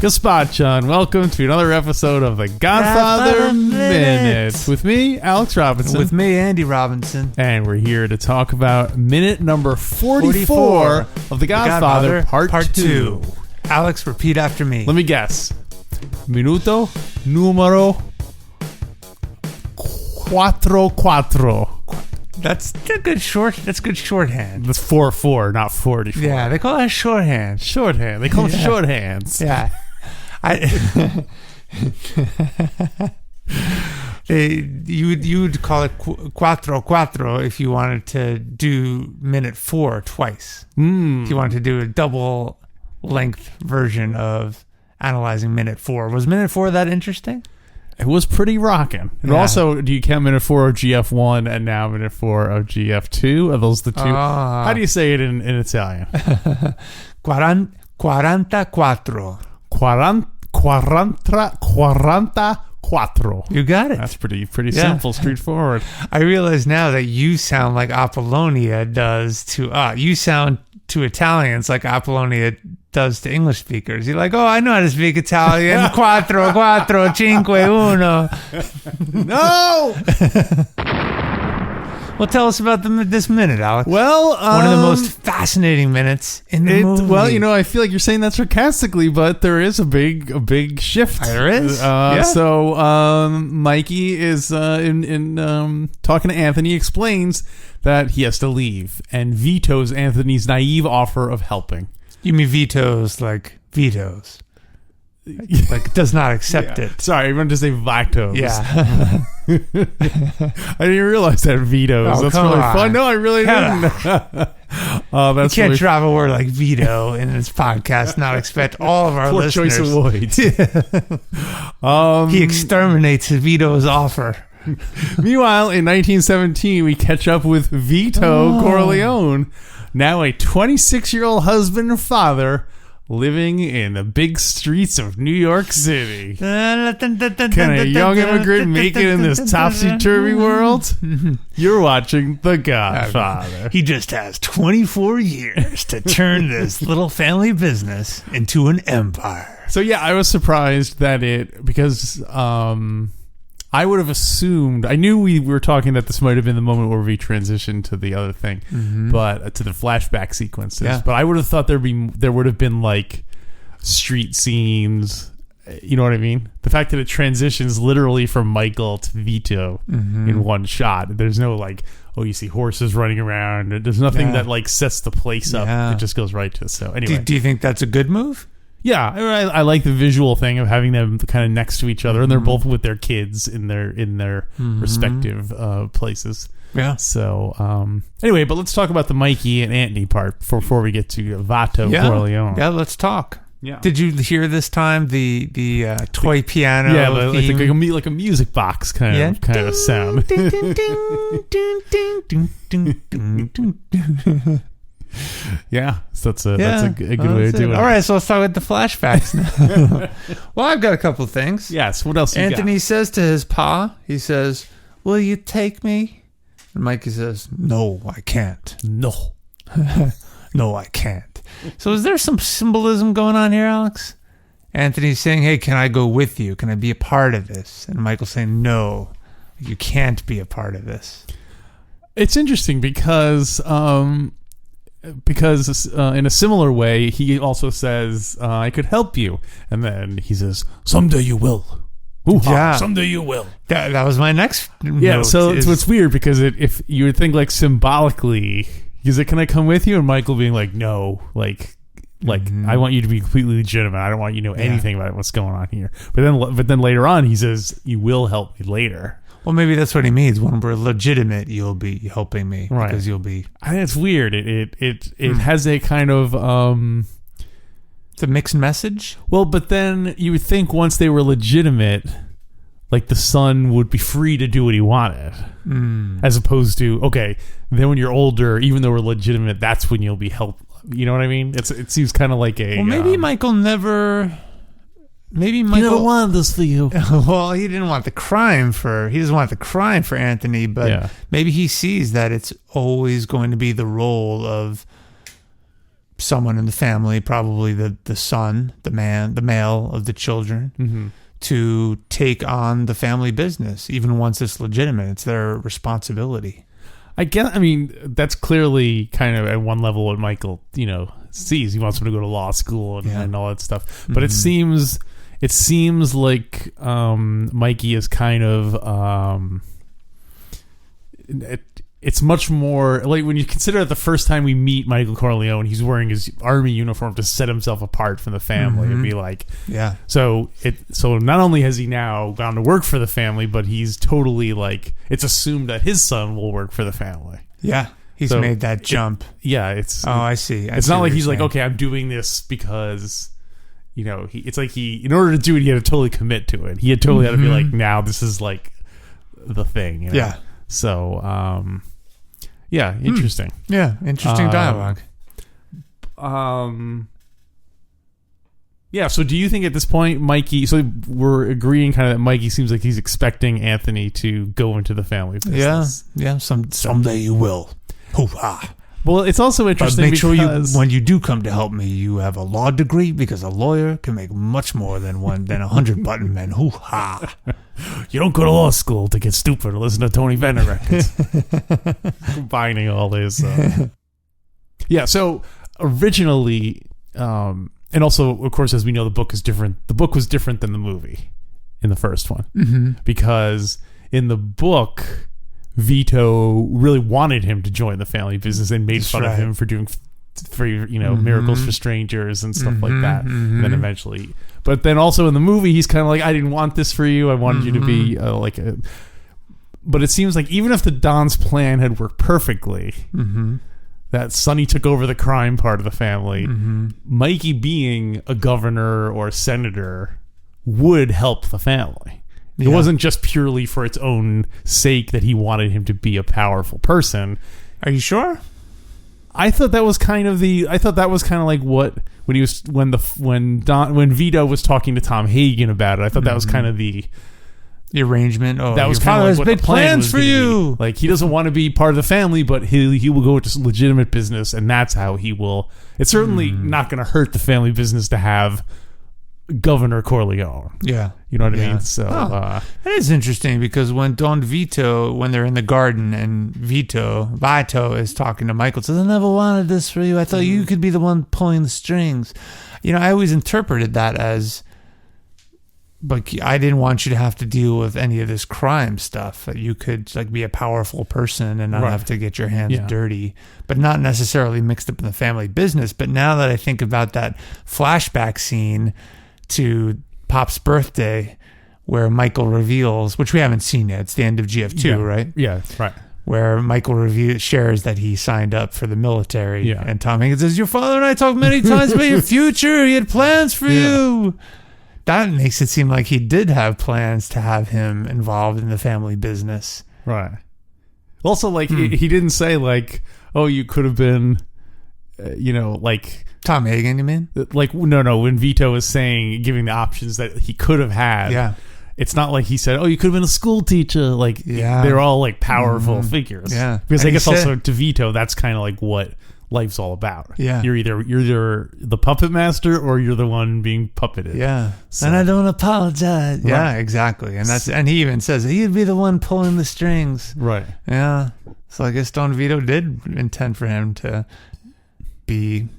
Gazpacho, and welcome to another episode of the Godfather Minute. With me, Alex Robinson. With me, Andy Robinson. And we're here to talk about minute number 44 of the Godfather, Part 2. Alex, repeat after me. Let me guess. Minuto numero 44. That's good shorthand. That's 4-4, not 44. Yeah, they call that shorthand. Shorthand. They call it shorthands. Yeah. You would call it quattro if you wanted to do minute 4 twice. If you wanted to do a double length version of analyzing minute 4. Was minute 4 that interesting? It was pretty rocking. And also, do you count minute 4 of GF1 and now minute 4 of GF2? Are those the two? How do you say it in Italian? 44. 44. You got it. That's pretty simple, straightforward. I realize now that you sound like Apollonia does to you sound to Italians like Apollonia does to English speakers. You're like, oh, I know how to speak Italian. 4, 5, 1. No! Well, tell us about this minute, Alex. Well, one of the most fascinating minutes in the movie. Well, I feel like you're saying that sarcastically, but there is a big shift. There is. So Mikey is in talking to Anthony, explains that he has to leave and vetoes Anthony's naive offer of helping. You mean vetoes like vetoes? Like does not accept it. Sorry, I meant to say vetoes. Yeah. I didn't realize that vetoes. That's really fun. No, I really didn't. That's you can't drop a word like veto in this podcast, not expect all of our Poor listeners. Choice avoid. He exterminates Vito's offer. Meanwhile, in 1917, we catch up with Vito Corleone, now a 26-year-old husband and father, living in the big streets of New York City. Can a young immigrant make it in this topsy-turvy world? You're watching The Godfather. He just has 24 years to turn this little family business into an empire. So yeah, I was surprised that because I would have assumed, I knew we were talking that this might have been the moment where we transitioned to the other thing, but to the flashback sequences. Yeah. But I would have thought there would have been like street scenes. You know what I mean? The fact that it transitions literally from Michael to Vito in one shot. There's no like, oh, you see horses running around. There's nothing that like sets the place up. It just goes right to. So anyway, do you think that's a good move? Yeah, I like the visual thing of having them kind of next to each other, and they're both with their kids in their respective places. Yeah. So anyway, but let's talk about the Mikey and Anthony part before we get to Vito Corleone. Yeah, let's talk. Yeah. Did you hear this time the toy piano? Yeah, like a music box kind of sound. Yeah, so that's a good way to do it. All right, so let's talk about the flashbacks now. Well, I've got a couple of things. Yes, what else Anthony says to his pa, he says, will you take me? And Mikey says, no, I can't. No. No, I can't. So is there some symbolism going on here, Alex? Anthony's saying, hey, can I go with you? Can I be a part of this? And Michael's saying, no, you can't be a part of this. It's interesting because in a similar way, he also says, I could help you. And then he says, someday you will. Yeah. Someday you will. That was my next note. So it's weird because if you would think like symbolically, he's like, can I come with you? And Michael being like, no, like I want you to be completely legitimate. I don't want you to know anything about what's going on here. But then later on, he says, you will help me later. Well, maybe that's what he means. When we're legitimate, you'll be helping me, right? Because you'll be. I think it's weird. It has a kind of it's a mixed message. Well, but then you would think once they were legitimate, like the son would be free to do what he wanted, as opposed to, okay, then when you're older, even though we're legitimate, that's when you'll be helped. You know what I mean? It seems kind of like a. Well, maybe Michael never. Maybe Michael. He never wanted this for you. Well, he didn't want the crime for. He doesn't want the crime for Anthony, but maybe he sees that it's always going to be the role of someone in the family, probably the son, the male of the children, to take on the family business, even once it's legitimate. It's their responsibility. I guess. I mean, that's clearly kind of at one level what Michael, sees. He wants him to go to law school and all that stuff. But it seems like Mikey is kind of. It's much more like when you consider that the first time we meet Michael Corleone, he's wearing his army uniform to set himself apart from the family. It'd be like, So not only has he now gone to work for the family, but he's totally like, it's assumed that his son will work for the family. Yeah, he's made that jump. It's. Oh, I see. It's not like he's like, okay, I'm doing this because, it's like in order to do it, he had to totally commit to it. He had totally had to be like, now this is like the thing. Yeah. So, interesting. Yeah, interesting dialogue. So do you think at this point, Mikey, so we're agreeing kind of that Mikey seems like he's expecting Anthony to go into the family business. Yeah, someday you will. Hoo-ha. Well, it's also interesting but make because... sure when you do come to help me, you have a law degree, because a lawyer can make much more than 100 button men. Hoo-ha. You don't go to law school to get stupid or listen to Tony Bennett records. Combining all this. So originally, and also, of course, as we know, the book is different. The book was different than the movie in the first one. Because in the book, Vito really wanted him to join the family business and made fun of him for doing miracles for strangers and stuff like that. And then eventually, but then also in the movie, he's kind of like, I didn't want this for you. I wanted you to be but it seems like even if the Don's plan had worked perfectly, that Sonny took over the crime part of the family, Mikey being a governor or a senator would help the family. It wasn't just purely for its own sake that he wanted him to be a powerful person. Are you sure? I thought that was kind of like what when Vito was talking to Tom Hagen about it. I thought that was kind of the arrangement. Oh, that was kind of like what big the plan plans for you. Like, he doesn't want to be part of the family, but he will go into legitimate business, and that's how he will. It's certainly not going to hurt the family business to have Governor Corleone. Yeah. You know what I mean? So that is interesting, because when Don Vito, when they're in the garden and Vito is talking to Michael, says, I never wanted this for you. I thought you could be the one pulling the strings. I always interpreted that as, but I didn't want you to have to deal with any of this crime stuff. That you could like be a powerful person and not have to get your hands dirty, but not necessarily mixed up in the family business. But now that I think about that flashback scene to Pop's birthday, where Michael reveals, which we haven't seen yet, it's the end of GF2, right? Yeah, right. Where Michael shares that he signed up for the military, and Tom Hagen says, your father and I talked many times about your future. He had plans for you. That makes it seem like he did have plans to have him involved in the family business. Right. Also, like, he didn't say, like, oh, you could have been, like... Tom Hagen, you mean? Like, no, when Vito is giving the options that he could have had, it's not like he said, oh, you could have been a school teacher. Like, they're all, like, powerful figures. Yeah. Because and I guess also to Vito, that's kind of like what life's all about. Yeah. You're either the puppet master or you're the one being puppeted. Yeah. So. And I don't apologize. Right. Yeah, exactly. And he even says he'd be the one pulling the strings. Right. Yeah. So I guess Don Vito did intend for him to be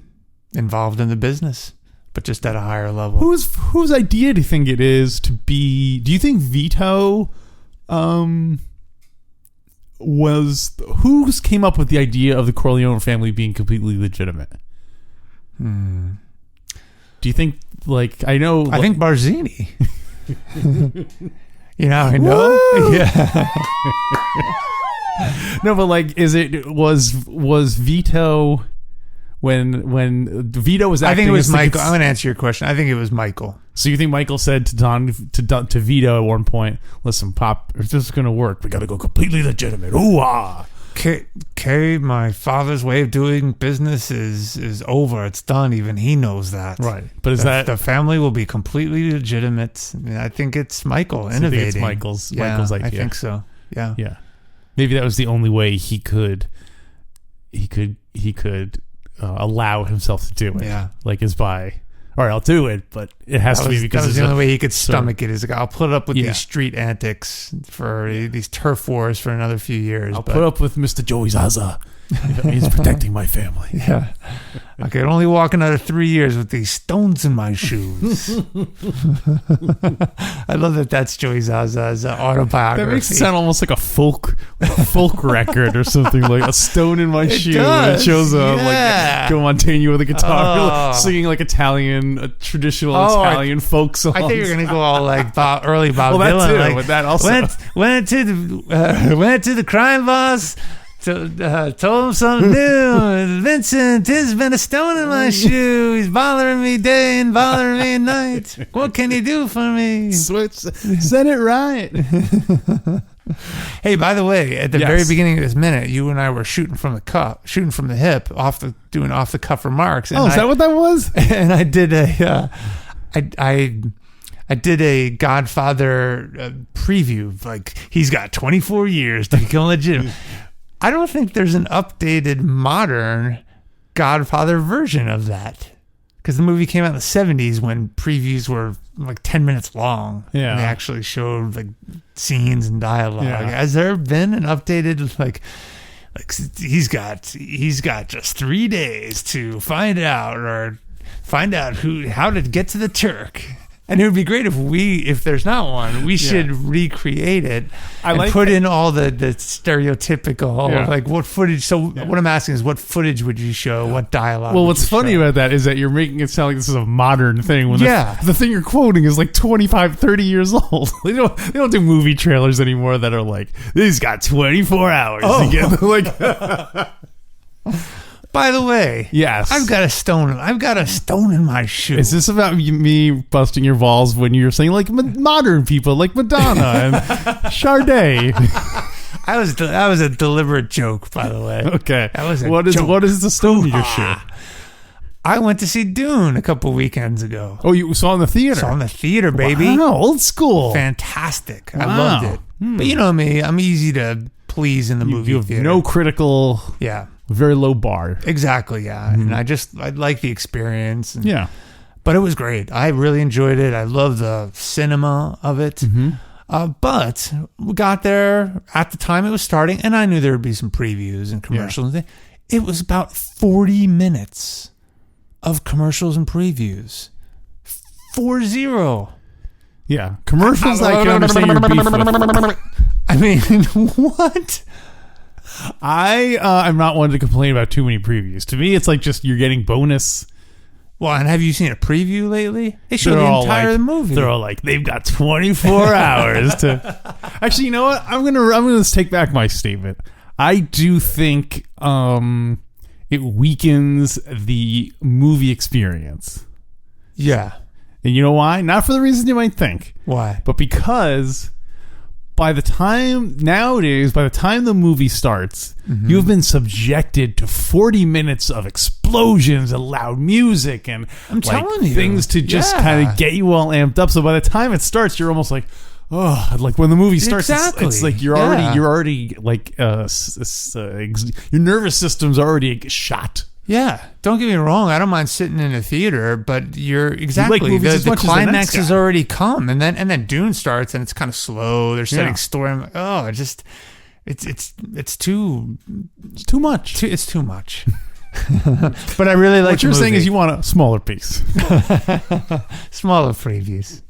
involved in the business, but just at a higher level. Whose idea do you think it is to be? Do you think Vito who's came up with the idea of the Corleone family being completely legitimate? Do you think, like, I think Barzini. I know. Yeah. No, but like, was Vito? when Vito was acting. I think it was as the Michael. I'm going to answer your question. I think it was Michael. So you think Michael said to Vito at one point, "Listen, Pop, if this is going to work, we got to go completely legitimate." Ooh ah. Kay, my father's way of doing business is over. It's done. Even he knows that. Right. But is that the family will be completely legitimate? I mean, I think it's Michael innovating. I think it's Michael's idea. I think so. Yeah. Yeah. Maybe that was the only way he could allow himself to do it. Yeah. Like is by, all right, I'll do it, but it has to be because that was the only way he could stomach it. Is like, I'll put up with Yeah. these street antics for these turf wars for another few years. I'll put up with Mr. Joey Zaza. He's protecting my family. Yeah. I could only walk another 3 years with these stones in my shoes. I love that that's Joey Zaza's autobiography. That makes it sound almost like a folk record or something, like a stone in my shoe. Does. It shows Yeah. like Joe Mantegna with a guitar Oh. singing like traditional Oh, Italian folk songs. I think you're gonna go all like early Bob Well, that Dylan. too, Like, but that also. went to the crime boss. Told him something new. Vincent, there's been a stone in my shoe. He's bothering me day and bothering me at night. What can you do for me? Said it right. Hey, by the way, at the Yes. very beginning of this minute, you and I were shooting from the hip, doing off the cuff remarks. And Is that what that was? And I did I did a Godfather preview. Like, he's got 24 years to become legitimate. I don't think there's an updated modern Godfather version of that, because the movie came out in the 70s when previews were like 10 minutes long. Yeah. And they actually showed like scenes and dialogue. Yeah. How there been an updated like he's got just 3 days to find out how to get to the Turk? And it would be great if there's not one, we should recreate it and put in all the stereotypical, like what footage. So what I'm asking is, what footage would you show? What dialogue? Well, what's funny about that is that you're making it sound like this is a modern thing. When the thing you're quoting is like 25, 30 years old. They don't do movie trailers anymore that are like, he's got 24 hours to get like. By the way, yes, I've got a stone in my shoe. Is this about me busting your balls when you're saying like modern people like Madonna and Sade? That was a deliberate joke, by the way. Okay, that was what is the stone in your shoe? I went to see Dune a couple weekends ago. Oh, you saw it in the theater? Saw it in the theater, baby. Wow, old school. Fantastic. Wow. I loved it. But you know me, I'm easy to please in the movie theater. No critical. Yeah. Very low bar. Exactly, yeah. And I like the experience. Yeah. But it was great. I really enjoyed it. I love the cinema of it. But we got there at the time it was starting, and I knew there would be some previews and commercials. And it was about 40 minutes of commercials and previews. 40. Yeah. Commercials I can understand your beef with. I mean, what? I'm not one to complain about too many previews. To me, it's like just you're getting bonus. Well, and have you seen a preview lately? They show the entire movie. They're all like, they've got 24 hours to. Actually, you know what? I'm gonna take back my statement. I do think it weakens the movie experience. Yeah. And you know why? Not for the reason you might think. Why? But because by the time the movie starts, you've been subjected to 40 minutes of explosions and loud music and I'm telling you, things to just kind of get you all amped up. So by the time it starts, you're almost like, oh, like when the movie starts, it's like you're already like your nervous system's already shot. Yeah, don't get me wrong. I don't mind sitting in a theater, but you're exactly the climax has already come, and then Dune starts, and it's kind of slow. They're setting story. I'm like, oh, it's too much. It's too much. But I really like. What you're saying is you want a smaller piece, smaller previews.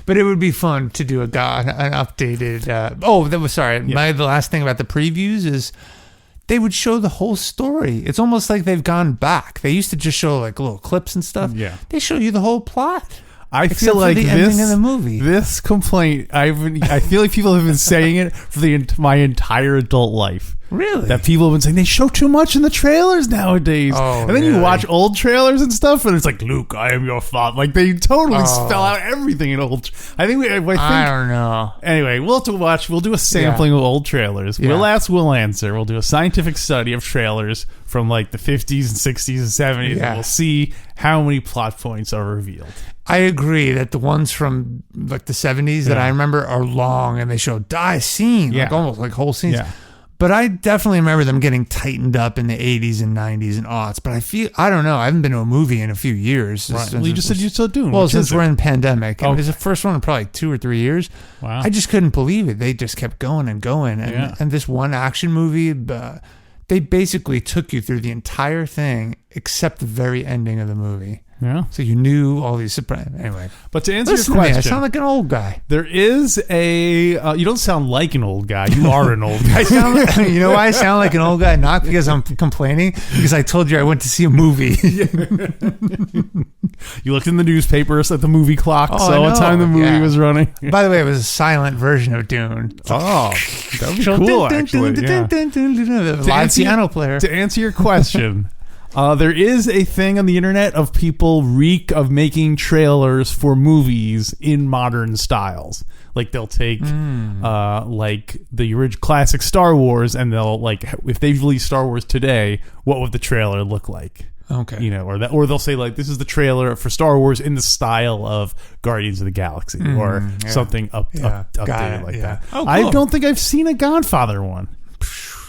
But it would be fun to do an updated. The last thing about the previews is, they would show the whole story. It's almost like they've gone back. They used to just show like little clips and stuff. Yeah. They show you the whole plot. I feel like the ending of the movie. This complaint, I feel like people have been saying it for my entire adult life. Really? That people have been saying they show too much in the trailers nowadays. Oh, and then really? you watch old trailers and stuff, and it's like, Luke, I am your father. Like, they totally spell out everything in old. I don't know. Anyway, we'll have to watch. We'll do a sampling of old trailers. Yeah. We'll ask, we'll answer. We'll do a scientific study of trailers from like the 50s and 60s and 70s, and we'll see how many plot points are revealed. I agree that the ones from like the 70s that I remember are long and they show die scene, like almost like whole scenes. Yeah. But I definitely remember them getting tightened up in the 80s and 90s and aughts. But I don't know. I haven't been to a movie in a few years. Right. Well, you just said you're still doing. Well, since we're in pandemic. Oh. It was the first one in probably 2 or 3 years. Wow. I just couldn't believe it. They just kept going and going. And this one action movie, they basically took you through the entire thing except the very ending of the movie. Yeah. So you knew all these surprises. Anyway. But to answer Listen your question. To me, I sound like an old guy. There is a... you don't sound like an old guy. You are an old guy. You know why I sound like an old guy? Not because I'm complaining, because I told you I went to see a movie. You looked in the newspapers at the movie clock, saw what time the movie was running. By the way, it was a silent version of Dune. Oh, that would be cool, actually. Live piano player. To answer your question... there is a thing on the internet of people reek of making trailers for movies in modern styles. Like they'll take like the original classic Star Wars, and they'll like, if they release Star Wars today, what would the trailer look like? Okay, you know, or they'll say like, this is the trailer for Star Wars in the style of Guardians of the Galaxy, or something updated like that. Oh, cool. I don't think I've seen a Godfather one.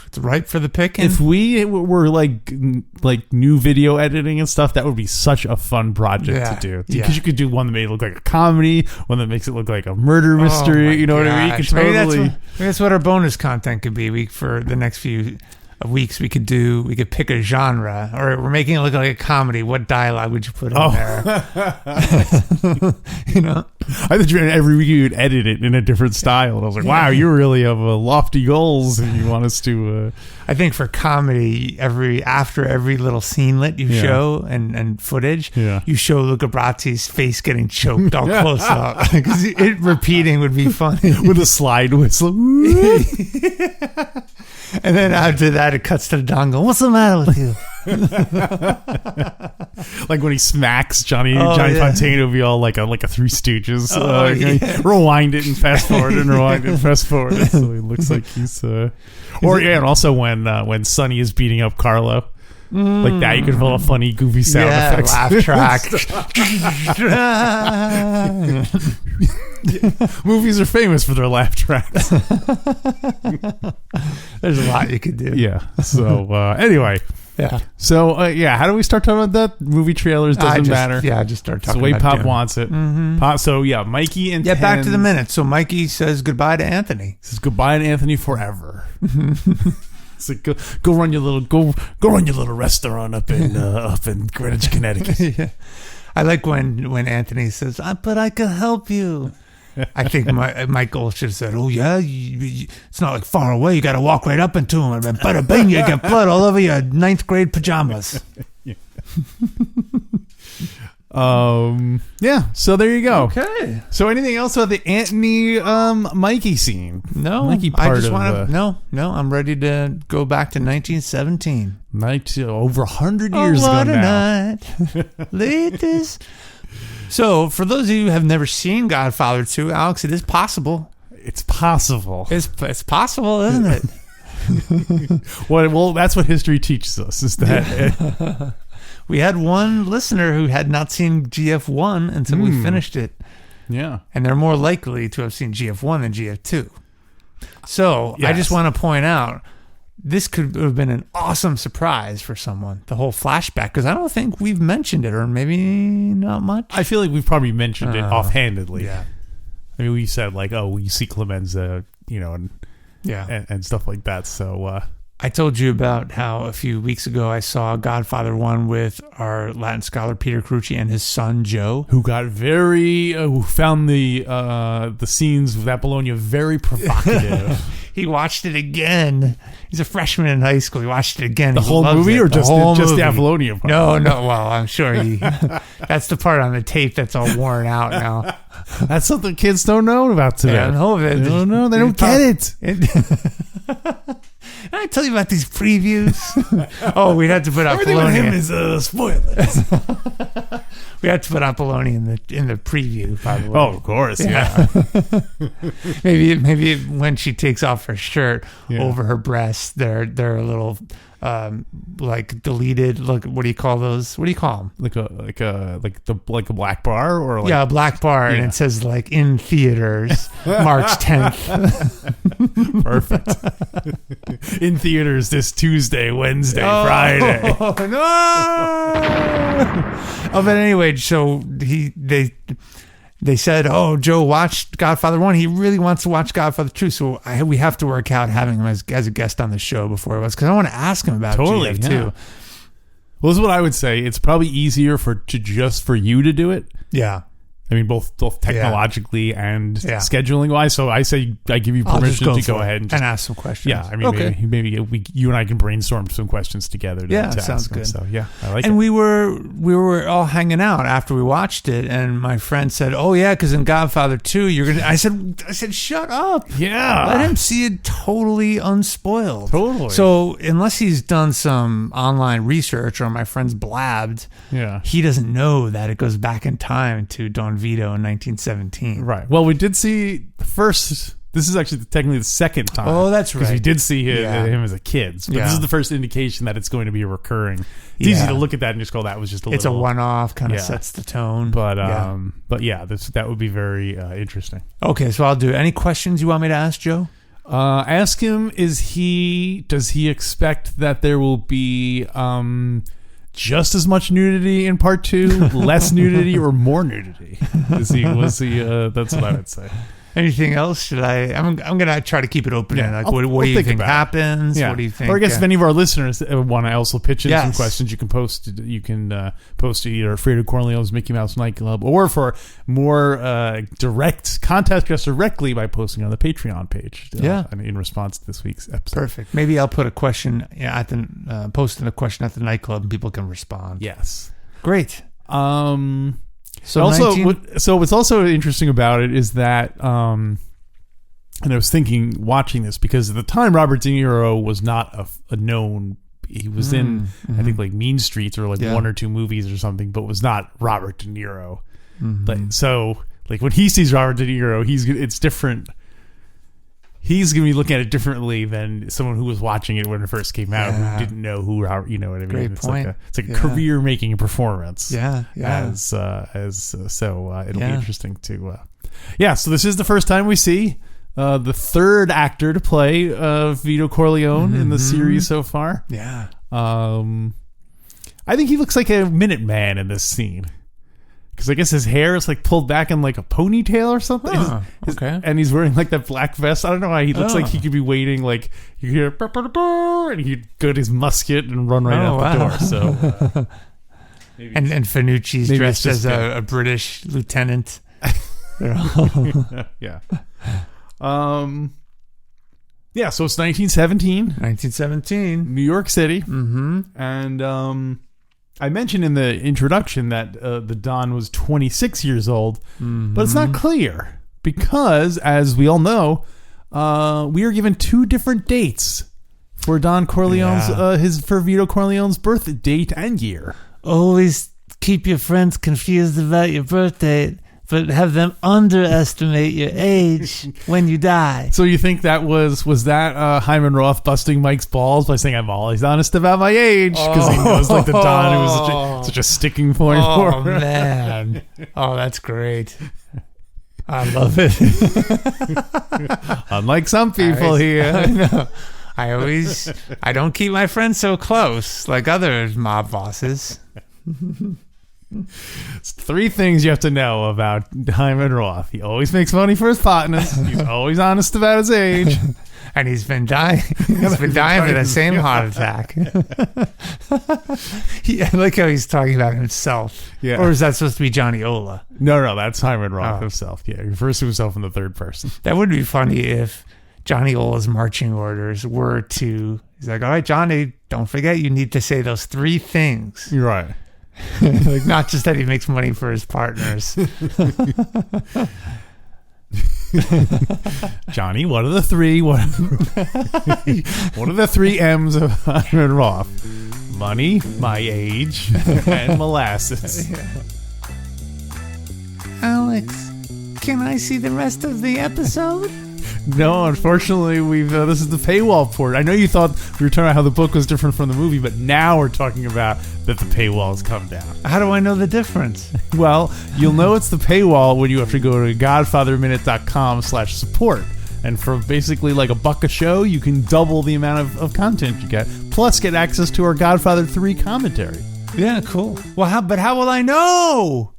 It's ripe for the picking. If we were like new video editing and stuff, that would be such a fun project to do. Because you could do one that made it look like a comedy, one that makes it look like a murder mystery. You know what I mean? You could totally. Maybe that's what our bonus content could be. For the next few weeks, we could pick a genre, or we're making it look like a comedy. What dialogue would you put in there? You know, I thought every week you'd edit it in a different style, and I was like, wow, you really have lofty goals, and you want us to. I think for comedy, after every little scenelet you show and footage, you show Luca Brazzi's face getting choked all close up, because it repeating would be funny with a slide whistle. And then after that, it cuts to the dongle. What's the matter with you? Like when he smacks Johnny Fontana, would be all like a Three Stooges. Rewind it and fast forward and rewind it and fast forward. So he looks like he's. And also when Sonny is beating up Carlo. Like that, you could put a funny, goofy sound effects. Laugh track. Movies are famous for their laugh tracks. There's a lot you could do. Yeah. So anyway. Yeah. So how do we start talking about that? Movie trailers doesn't matter. Yeah, just start talking. It's the way about Pop Dune. Wants it. Mm-hmm. Pop, so Mikey and Get back to the minute. So Mikey says goodbye to Anthony. Says goodbye to Anthony forever. It's like go run your little restaurant up in Greenwich, Connecticut. Yeah. I like when Anthony says, "But I can help you." I think Michael should have said, "Oh yeah, it's not like far away. You got to walk right up into him, and then bada bing, you get blood all over your 9th grade pajamas." So there you go. Okay. So anything else about the Anthony Mikey scene? No, Mikey I just want to. No. I'm ready to go back to 1917. Over 100 years ago now. Latest. So, for those of you who have never seen Godfather 2, Alex, it is possible. It's possible. It's possible, isn't it? Well, that's what history teaches us. Is that we had one listener who had not seen GF1 until we finished it. Yeah, and they're more likely to have seen GF1 than GF2. So, I just want to point out, this could have been an awesome surprise for someone, the whole flashback, because I don't think we've mentioned it, or maybe not much. I feel like we've probably mentioned it offhandedly. Yeah. I mean, we said like, oh, we see Clemenza, and stuff like that. So I told you about how a few weeks ago I saw Godfather 1 with our Latin scholar Peter Crucci and his son Joe, who got who found the scenes of Apollonia very provocative. He watched it again. He's a freshman in high school. He watched it again. The whole movie, or just the Apollonia part? No. Well, I'm sure that's the part on the tape that's all worn out now. That's something kids don't know about today. They don't know. They don't get it. I tell you about these previews? Oh, we'd have to put Everything with him Apollonia. is spoilers. We had to put Apollonia in the preview, by the way. Oh, of course, yeah. maybe when she takes off her shirt Yeah. over her breasts, they're a little like deleted. Look, what do you call those? What do you call them? like a black bar or like Yeah, a black bar, and Yeah. it says like in theaters, March 10th. perfect. In theaters this Tuesday, Wednesday, Friday. Oh no! Oh, but anyway, so they said, "Oh, Joe watched Godfather 1. He really wants to watch Godfather 2. So we have to work out having him as a guest on the show before it was, because I want to ask him about Totally, GF yeah. too." Well, this is what I would say. It's probably easier for you to do it. Yeah. I mean, both technologically and Yeah. scheduling wise. So I say I give you I'll just permission to for go it ahead and just, ask some questions. yeah. I mean, maybe you and I can brainstorm some questions together. Yeah, to sounds ask them. good. So yeah, I like And it. we were all hanging out after we watched it, and my friend said, "Oh yeah, because in Godfather 2, you're gonna." I said, "Shut up! Yeah, Let him see it totally unspoiled." Totally. So unless he's done some online research or my friend's blabbed, Yeah. he doesn't know that it goes back in time to Don Vito in 1917. Right. Well, we did see the first. This is actually technically the second time. Oh, that's Because we right. did see Yeah. him as a kid. But Yeah. this is the first indication that it's going to be a recurring. It's easy Yeah. to look at that and just go, that was just a It's a little. one-off, kind of Yeah. sets the tone. But yeah. that would be very interesting. Okay, so I'll do it. Any questions you want me to ask, Joe? Ask him: does he expect that there will be just as much nudity in part 2, less nudity, or more nudity? Was he? That's what I would say. Anything else? Should I? I'm gonna try to keep it open. Yeah, Like, I'll what do you think think about it. happens? Yeah. What do you think? Or I guess if any of our listeners want to also pitch in some Yes. questions, you can post. You can post to either Fredo Corleone's Mickey Mouse Nightclub, or for more direct, contact us directly by posting on the Patreon page. Yeah. In response to this week's episode. Perfect. Maybe I'll put a question at the posting a question at the nightclub, and people can respond. Yes. Great. So what's also interesting about it is that, and I was thinking watching this, because at the time Robert De Niro was not a known. He was in I think like Mean Streets or like one or two movies or something, but was not Robert De Niro. So like when he sees Robert De Niro, it's different. He's gonna be looking at it differently than someone who was watching it when it first came out, who didn't know who Robert. You know what I mean? Great it's point. It's like a career making performance. Yeah. So it'll be interesting to. So this is the first time we see the third actor to play Vito Corleone in the series so far. Yeah. I think he looks like a Minuteman in this scene. Because I guess his hair is like pulled back in like a ponytail or something. Okay. And he's wearing like that black vest. I don't know why he looks like he could be waiting. Like you hear "Burr, burr, burr," and he'd go to his musket and run right out the door. So And Finucci's maybe dressed it's just as a British lieutenant. yeah. So it's 1917, 1917. New York City. Mm-hmm. And I mentioned in the introduction that the Don was 26 years old, but it's not clear because, as we all know, we are given two different dates for Don Corleone's for Vito Corleone's birth date and year. Always keep your friends confused about your birth date, but have them underestimate your age when you die. So you think that was that Hyman Roth busting Mike's balls by saying I'm always honest about my age because he knows like the Don was such a sticking point for Oh him. man! Oh, that's great. I love it. Unlike some people here. I don't keep my friends so close like other mob bosses. It's three things you have to know about Hyman Roth. He always makes money for his partners. He's always honest about his age. And he's been dying. He's been dying for the same heart attack. I like how he's talking about himself. Yeah. Or is that supposed to be Johnny Ola? No, that's Hyman Roth Oh. himself. Yeah, he refers to himself in the third person. That would be funny if Johnny Ola's marching orders were to, he's like, all right, Johnny, don't forget you need to say those three things. You're right. Like, not just that he makes money for his partners. Johnny, what are the three? What are the three M's of Hyman Roth? Money, my age, and molasses. Alex, can I see the rest of the episode? No, unfortunately, we've this is the paywall port. I know you thought we were talking about how the book was different from the movie, but now we're talking about that the paywall has come down. How do I know the difference? Well, you'll know it's the paywall when you have to go to godfatherminute.com/support. And for basically like $1 a show, you can double the amount of content you get, plus get access to our Godfather 3 commentary. Yeah, cool. Well, how will I know?